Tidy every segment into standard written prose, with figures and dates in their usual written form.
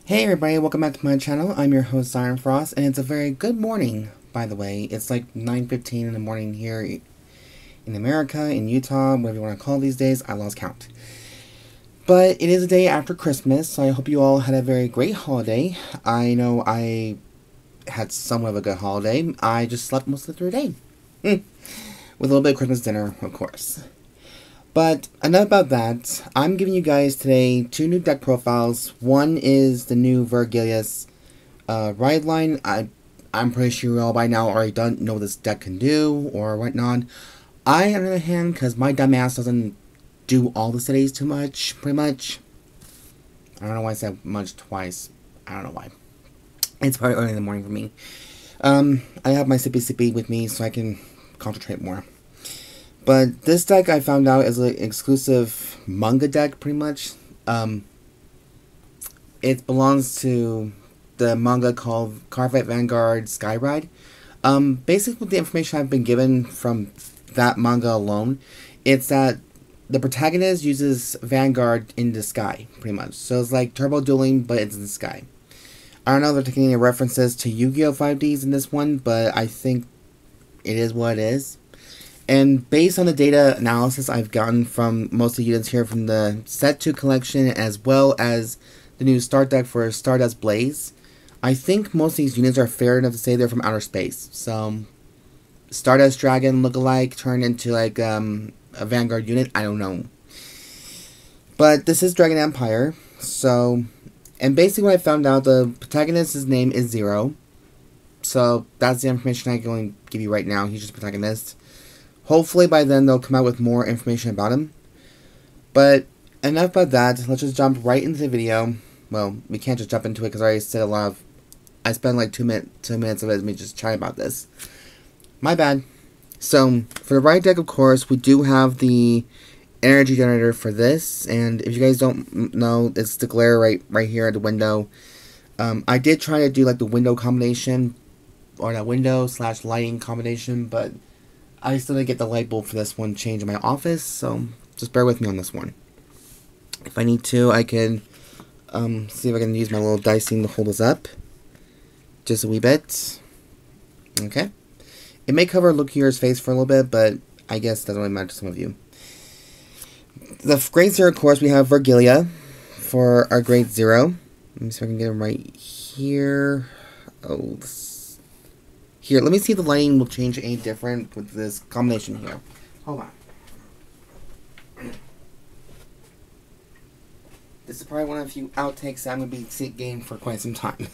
Hey everybody, welcome back to my channel. I'm your host Siren Frost, and it's a very good morning, by the way. It's like 9:15 in the morning here in America, in Utah, whatever you want to call it these days. I lost count. But it is a day after Christmas, so I hope you all had a very great holiday. I know I had somewhat of a good holiday. I just slept most of the day. With a little bit of Christmas dinner, of course. But enough about that. I'm giving you guys today two new deck profiles. One is the new Vyrgilla's ride line. I'm pretty sure you all by now already don't know what this deck can do or whatnot. I, on the other hand, because my dumbass doesn't do all the cities too much, pretty much. I don't know why I said much twice. I don't know why. It's probably early in the morning for me. I have my sippy with me so I can concentrate more. But this deck I found out is an exclusive manga deck, pretty much. It belongs to the manga called Cardfight Vanguard Skyride. Basically, with the information I've been given from that manga alone, it's that the protagonist uses Vanguard in the sky, pretty much. So it's like turbo dueling, but it's in the sky. I don't know if they're taking any references to Yu-Gi-Oh! 5Ds in this one, but I think it is what it is. And based on the data analysis I've gotten from most of the units here from the Set 2 collection, as well as the new start deck for Stardust Blaze, I think most of these units are fair enough to say they're from outer space. So, Stardust Dragon lookalike turned into like a Vanguard unit, I don't know. But this is Dragon Empire, so, and basically what I found out, the protagonist's name is Zero. So, that's the information I can only give you right now, he's just protagonist. Hopefully by then they'll come out with more information about him. But enough about that. Let's just jump right into the video. Well, we can't just jump into it because I already said a lot of... I spent like 2 minutes of it me just chatting about this. My bad. So, for the right deck, of course, we do have the energy generator for this. And if you guys don't know, it's the glare right here at the window. I did try to do like the window combination. Or that window / lighting combination, but I still didn't get the light bulb for this one changed in my office, so just bear with me on this one. If I need to, I can see if I can use my little dicing to hold this up. Just a wee bit. Okay. It may cover Lukier's face for a little bit, but I guess it doesn't really matter to some of you. The grade 0, of course, we have Vyrgilla for our grade 0. Let me see if I can get him right here. Oh, here, let me see if the lighting will change any different with this combination here. Hold on. This is probably one of the few outtakes that I'm going to be getting for quite some time.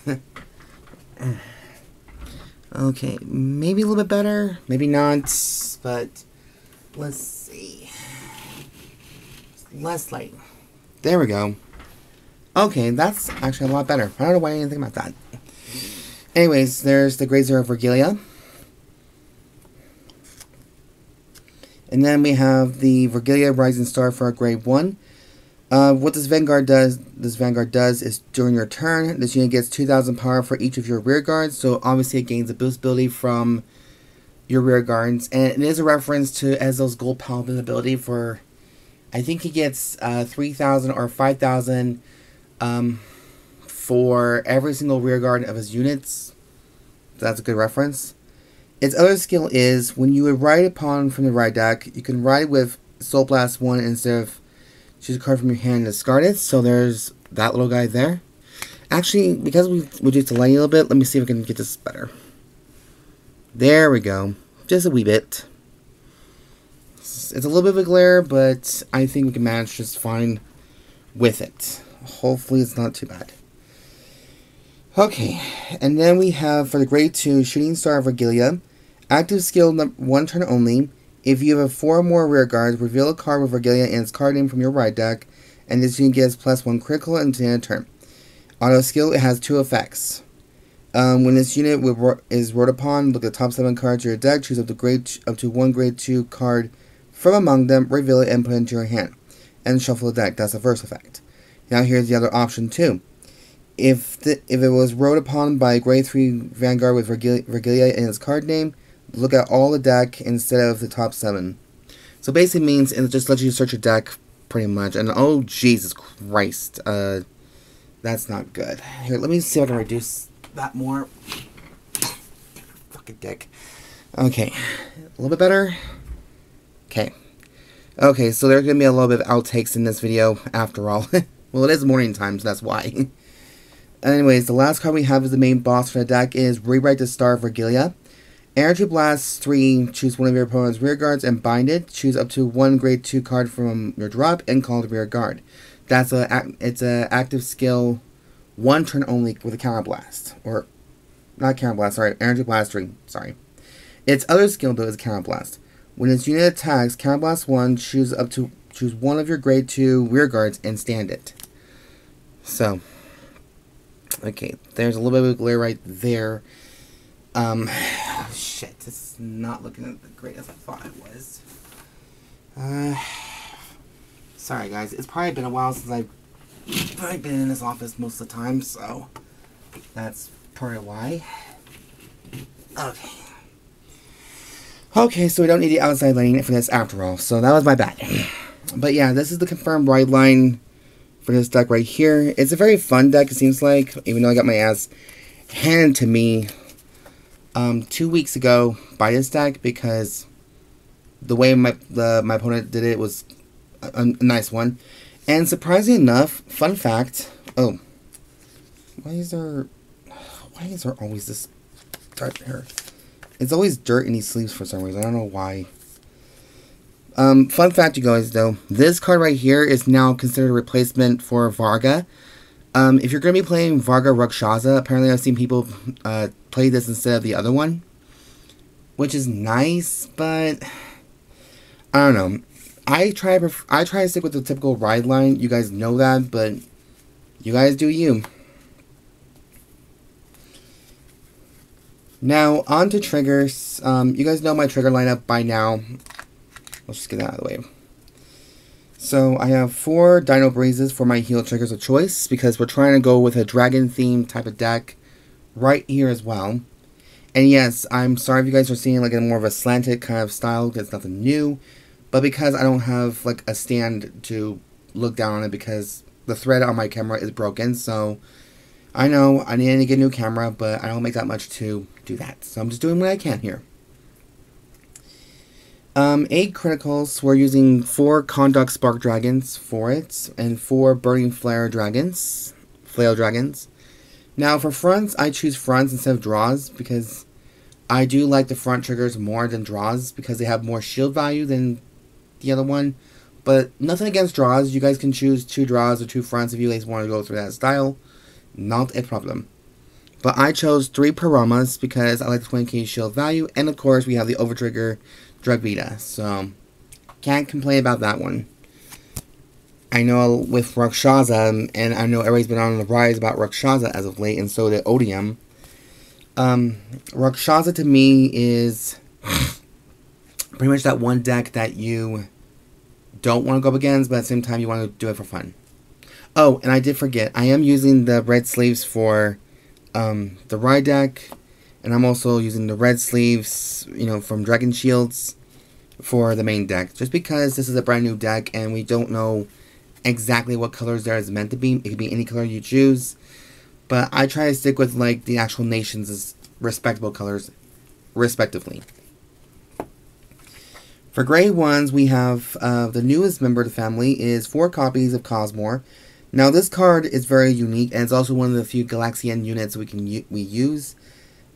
Okay, maybe a little bit better, maybe not, but let's see. Less light. There we go. Okay, that's actually a lot better. I don't know why I didn't think about that. Anyways, there's the grade 0 Vyrgilla. And then we have the Vyrgilla Rising Star for our grade 1. What this Vanguard does is during your turn, this unit gets 2,000 power for each of your rear guards. So obviously it gains a boost ability from your rear guards. And it is a reference to Ezzo's Gold Paladin ability for, I think he gets 3,000 or 5,000 for every single rear guard of his units. That's a good reference. Its other skill is, when you would ride upon from the ride deck, you can ride with Soul Blast 1 instead of choose a card from your hand and discard it. So there's that little guy there. Actually, because we reduced the lighting a little bit, let me see if I can get this better. There we go. Just a wee bit. It's a little bit of a glare, but I think we can manage just fine with it. Hopefully it's not too bad. Okay, and then we have for the grade 2 Shooting Star Vyrgilla. Active skill 1 turn only. If you have 4 or more rear guards, reveal a card with Vyrgilla and its card name from your ride deck, and this unit gets +1 critical until the end of turn. Auto skill, it has 2 effects. When this unit is rode upon, look at the top 7 cards of your deck, choose up to 1 grade 2 card from among them, reveal it and put it into your hand, and shuffle the deck. That's the first effect. Now here's the other option too. If it was rode upon by a grade 3 Vanguard with Vyrgilla in its card name, look at all the deck instead of the top 7. So basically means it just lets you search your deck pretty much. And oh Jesus Christ, That's not good. Here, let me see if I can reduce that more. Fucking dick. Okay, a little bit better. Okay. Okay, so there's going to be a little bit of outtakes in this video, after all. Well, it is morning time, so that's why. Anyways, the last card we have as the main boss for the deck is Rewrite the Star of Vyrgilla. Energy Blast 3, choose one of your opponent's rear guards and bind it. Choose up to one grade 2 card from your drop and call it rear guard. It's a active skill, 1 turn only with a counter blast. Or, not counter blast, sorry, Energy Blast 3, sorry. Its other skill, though, is counter blast. When its unit attacks, counter blast 1, choose one of your grade 2 rear guards and stand it. So, okay, there's a little bit of glare right there. Shit, this is not looking as great as I thought it was. Sorry guys, it's probably been a while since I've been in this office most of the time, so that's probably why. Okay. Okay, so we don't need the outside lighting for this after all, so that was my bad. But yeah, this is the confirmed ride line for this deck right here. It's a very fun deck, it seems like, even though I got my ass handed to me 2 weeks ago by this deck, because the way my opponent did it was a nice one. And surprisingly enough, fun fact, oh, why is there always this dirt here? It's always dirt in these sleeves for some reason. I don't know why. Fun fact, you guys, though. This card right here is now considered a replacement for Varga. If you're going to be playing Varga Rakshasa, apparently I've seen people play this instead of the other one. Which is nice, but I don't know. I try to stick with the typical ride line. You guys know that, but you guys do you. Now, on to triggers. You guys know my trigger lineup by now. Let's just get that out of the way. So, I have 4 Dinobreezes for my heal triggers of choice, because we're trying to go with a dragon theme type of deck right here as well. And yes, I'm sorry if you guys are seeing like a more of a slanted kind of style, because it's nothing new. But because I don't have like a stand to look down on it, because the thread on my camera is broken, so I know I need to get a new camera, but I don't make that much to do that. So I'm just doing what I can here. 8 criticals. We're using 4 Conduct Spark Dragons for it, and 4 Burning Flail Dragons. Now for fronts, I choose fronts instead of draws, because I do like the front triggers more than draws, because they have more shield value than the other one. But nothing against draws. You guys can choose 2 draws or 2 fronts if you guys want to go through that style. Not a problem. But I chose 3 Paramas because I like the 20k shield value, and of course we have the overtrigger Dragveda, so can't complain about that one. I know with Rakshasa, and I know everybody's been on the rise about Rakshasa as of late, and so did Odium. Rakshasa to me is pretty much that one deck that you don't want to go up against, but at the same time you want to do it for fun. Oh, and I did forget, I am using the red sleeves for the ride deck, and I'm also using the red sleeves, you know, from Dragon Shields for the main deck, just because this is a brand new deck and we don't know exactly what colors there is meant to be. It could be any color you choose, but I try to stick with like the actual nation's respectable colors respectively. For grade 1s, we have the newest member of the family is 4 copies of Cosmor. Now this card is very unique, and it's also one of the few Galaxian units we use.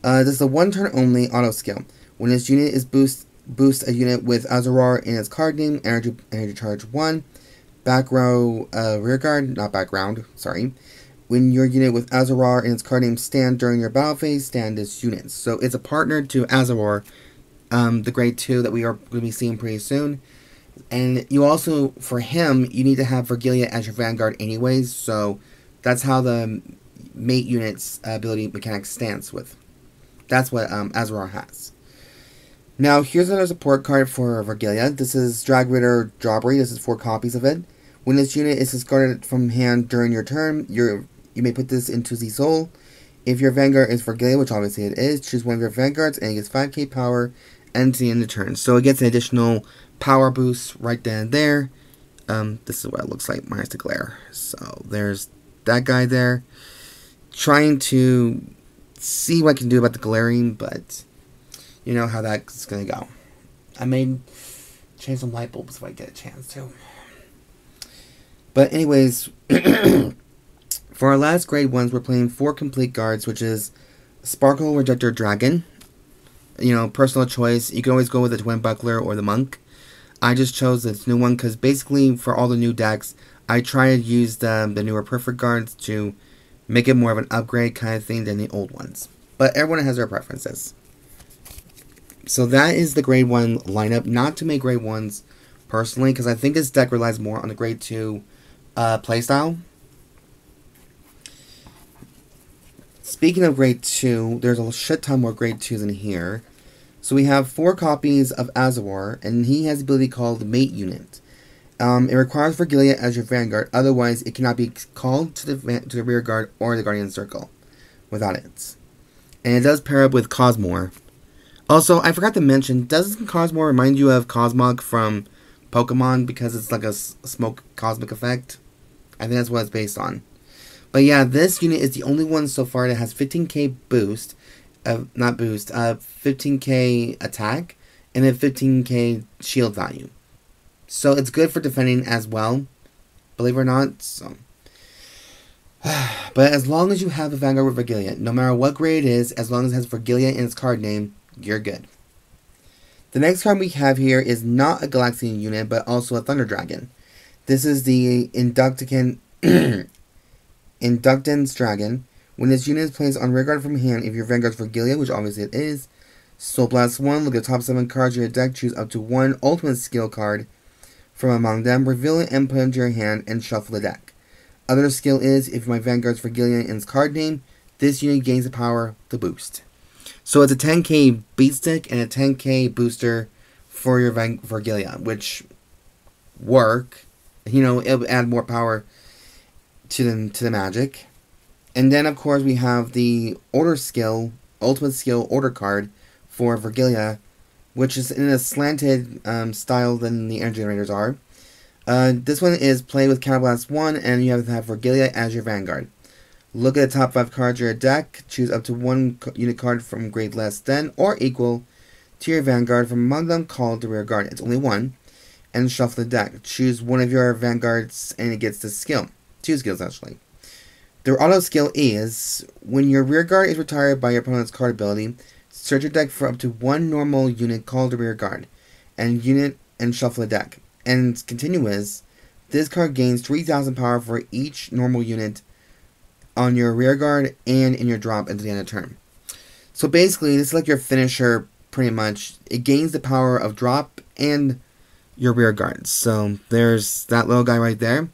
This is a 1 turn only auto skill. When this unit is boost a unit with Ezerwur in its card name, energy charge 1. Back row rear guard, not background, sorry. When your unit with Ezerwur in its card name stand during your battle phase, stand this unit. So it's a partner to Ezerwur, the grade 2 that we are going to be seeing pretty soon. And you also, for him, you need to have Vyrgilla as your Vanguard anyways, so that's how the mate unit's ability mechanic stands with. That's what Ezerwur has. Now, here's another support card for Vyrgilla. This is Dragritter Jabre. This is 4 copies of it. When this unit is discarded from hand during your turn, you may put this into the soul. If your Vanguard is Vyrgilla, which obviously it is, choose one of your Vanguards and it gets 5k power and to the end of the turn. So it gets an additional power boost right then and there. This is what it looks like minus the glare. So there's that guy there. Trying to see what I can do about the glaring, but you know how that's gonna go. I may change some light bulbs if I get a chance to. But anyways, for our last grade ones, we're playing 4 complete guards, which is Sparkle, Rejector, Dragon. You know, personal choice. You can always go with the Twin Buckler or the Monk. I just chose this new one because basically for all the new decks, I try to use the newer Perfect guards to make it more of an upgrade kind of thing than the old ones. But everyone has their preferences. So that is the grade 1 lineup. Not to make grade 1s personally, because I think this deck relies more on the grade 2 playstyle. Speaking of grade 2, there's a shit ton more grade 2s in here. So we have 4 copies of Ezerwur, and he has the ability called Mate Unit. It requires Vyrgilla as your Vanguard, otherwise it cannot be called to the rear guard or the Guardian Circle without it. And it does pair up with Cosmor. Also, I forgot to mention, doesn't Cosmor remind you of Cosmog from Pokemon because it's like a smoke cosmic effect? I think that's what it's based on. But yeah, this unit is the only one so far that has 15k boost, 15k attack, and then 15k shield value. So it's good for defending as well, believe it or not. So, but as long as you have a Vanguard with Vyrgilla, no matter what grade it is, as long as it has Vyrgilla in its card name, you're good. The next card we have here is not a Galaxian unit, but also a Thunder Dragon. This is the Inductance Dragon. When this unit is placed on rear guard from hand, if your Vanguard's Vyrgilla, which obviously it is, Soul Blast 1, look at the top 7 cards of your deck, choose up to 1 ultimate skill card from among them, reveal it and put it into your hand, and shuffle the deck. Other skill is, if my Vanguard's Vyrgilla in its card name, this unit gains the power to boost. So it's a 10k beat stick and a 10k booster for your Vyrgilla, which work. You know, it'll add more power to the magic. And then, of course, we have the Order Skill, Ultimate Skill Order card for Vyrgilla, which is in a slanted style than the Energy Generators are. This one is play with Counterblast 1, and you have to have Vyrgilla as your Vanguard. Look at the top 5 cards of your deck, choose up to 1 unit card from grade less than or equal to your Vanguard from among them called the rear guard. It's only 1. And shuffle the deck. Choose one of your Vanguards and it gets this skill. 2 skills actually. Their auto skill is, when your rear guard is retired by your opponent's card ability, search your deck for up to 1 normal unit called the rear guard, and shuffle the deck. And continuous, this card gains 3,000 power for each normal unit on your rear guard and in your drop until the end of turn. So basically, this is like your finisher, pretty much. It gains the power of drop and your rear guard. So there's that little guy right there.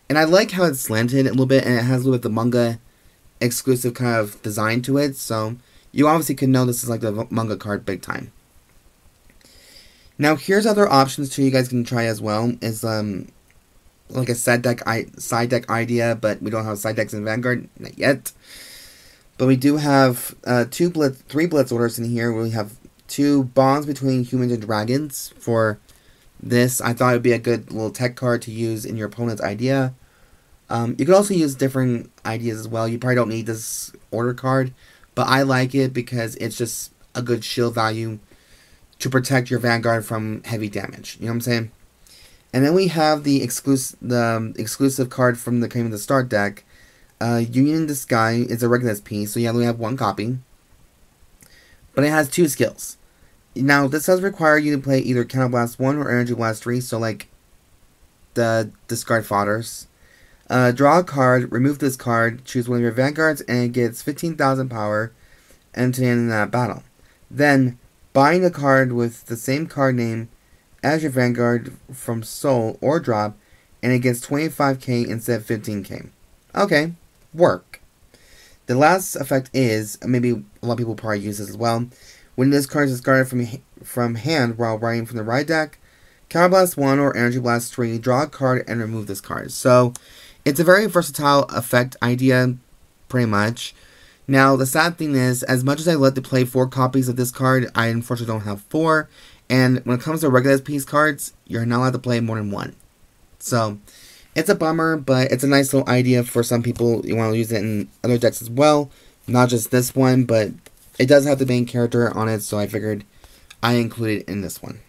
And I like how it's slanted a little bit, and it has a little bit of the manga exclusive kind of design to it. So you obviously can know this is like the manga card big time. Now here's other options too you guys can try as well. Is like a side deck idea, but we don't have side decks in Vanguard, not yet. But we do have 3 Blitz orders in here. We have 2 bonds between humans and dragons for this. I thought it would be a good little tech card to use in your opponent's idea. You could also use different ideas as well. You probably don't need this order card, but I like it because it's just a good shield value to protect your Vanguard from heavy damage. You know what I'm saying? And then we have the exclusive card from the Cream of the Start deck. Union in the Sky is a Regalis piece, so you only have 1 copy. But it has 2 skills. Now, this does require you to play either Counterblast 1 or Energy Blast 3, so like the discard fodders. Draw a card, remove this card, choose one of your Vanguards, and it gets 15,000 power until the end of that battle. Then, bind a card with the same card name as your Vanguard from Soul or Drop, and it gets 25k instead of 15k. Okay, work. The last effect is, maybe a lot of people probably use this as well, when this card is discarded from hand while writing from the right deck, Counterblast 1 or Energy Blast 3, draw a card and remove this card. So, it's a very versatile effect idea, pretty much. Now, the sad thing is, as much as I love to play 4 copies of this card, I unfortunately don't have 4. And when it comes to Regalis piece cards, you're not allowed to play more than 1. So, It's a bummer, but it's a nice little idea for some people. You want to use it in other decks as well. Not just this one, but it does have the main character on it, so I figured I include it in this one.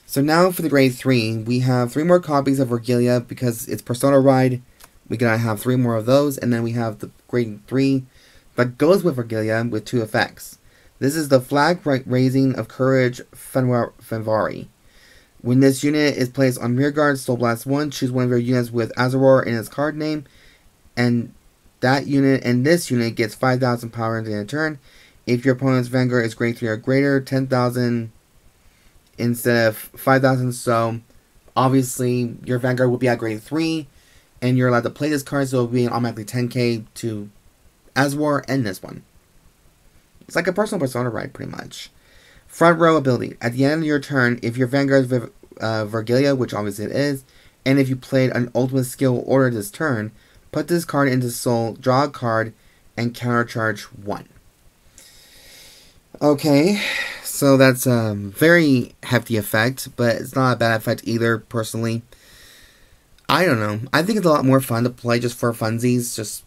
So now for the grade 3, we have 3 more copies of Vyrgilla because it's Persona Ride. We gotta have 3 more of those, and then we have the grade 3 that goes with Vyrgilla with 2 effects. This is the Flag Raising of Courage Fanvare. When this unit is placed on rearguard, Soul Blast 1, choose one of your units with Ezerwur in its card name, and that unit and this unit gets 5,000 power in a turn. If your opponent's Vanguard is grade 3 or greater, 10,000 instead of 5,000. So obviously your Vanguard will be at grade 3, and you're allowed to play this card, so it'll be automatically 10k to Ezerwur and this one. It's like a personal Persona Ride, pretty much. Front row ability. At the end of your turn, if your Vanguard is Vyrgilla, which obviously it is, and if you played an ultimate skill order this turn, put this card into Soul, draw a card, and countercharge 1. Okay, so that's a very hefty effect, but it's not a bad effect either, personally. I don't know. I think it's a lot more fun to play just for funsies, just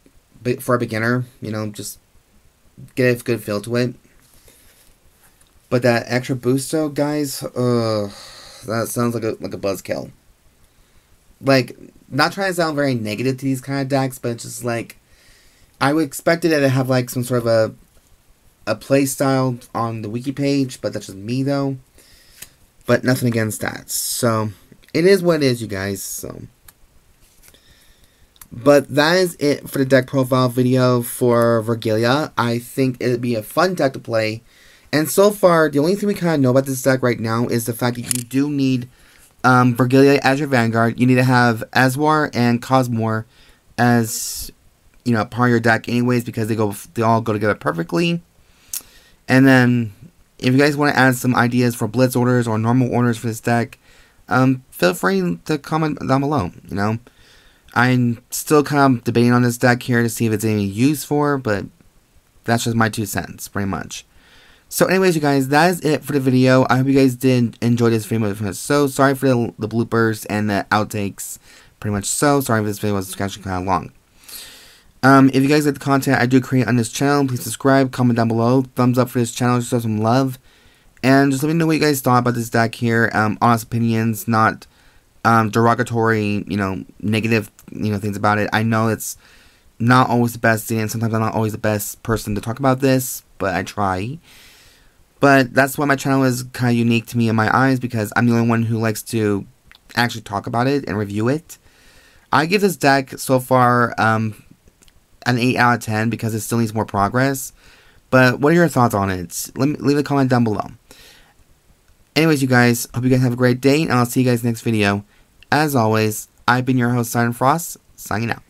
for a beginner, you know, just get a good feel to it. But that extra boost though, guys, that sounds like a buzzkill. Like, not trying to sound very negative to these kind of decks, but it's just like, I would expected it to have like some sort of a play style on the wiki page, but that's just me though. But nothing against that. So, it is what it is, you guys, so. But that is it for the deck profile video for Vyrgilla. I think it'd be a fun deck to play. And so far, the only thing we kind of know about this deck right now is the fact that you do need Vyrgilla as your Vanguard. You need to have Ezerwur and Cosmor as, you know, part of your deck anyways, because they all go together perfectly. And then, if you guys want to add some ideas for Blitz orders or normal orders for this deck, feel free to comment down below, you know. I'm still kind of debating on this deck here to see if it's any use for, but that's just my 2 cents, pretty much. So anyways, you guys, that is it for the video. I hope you guys did enjoy this video. So sorry for the bloopers and the outtakes, pretty much so. Sorry if this video was actually kind of long. If you guys like the content I do create on this channel, please subscribe, comment down below, thumbs up for this channel, just show some love. And just let me know what you guys thought about this deck here. Honest opinions, not derogatory, you know, negative, you know, things about it. I know it's not always the best, and sometimes I'm not always the best person to talk about this, but I try. But that's why my channel is kind of unique to me in my eyes, because I'm the only one who likes to actually talk about it and review it. I give this deck so far an 8 out of 10 because it still needs more progress. But what are your thoughts on it? Leave a comment down below. Anyways, you guys, hope you guys have a great day, and I'll see you guys next video. As always, I've been your host, Siren Frost, signing out.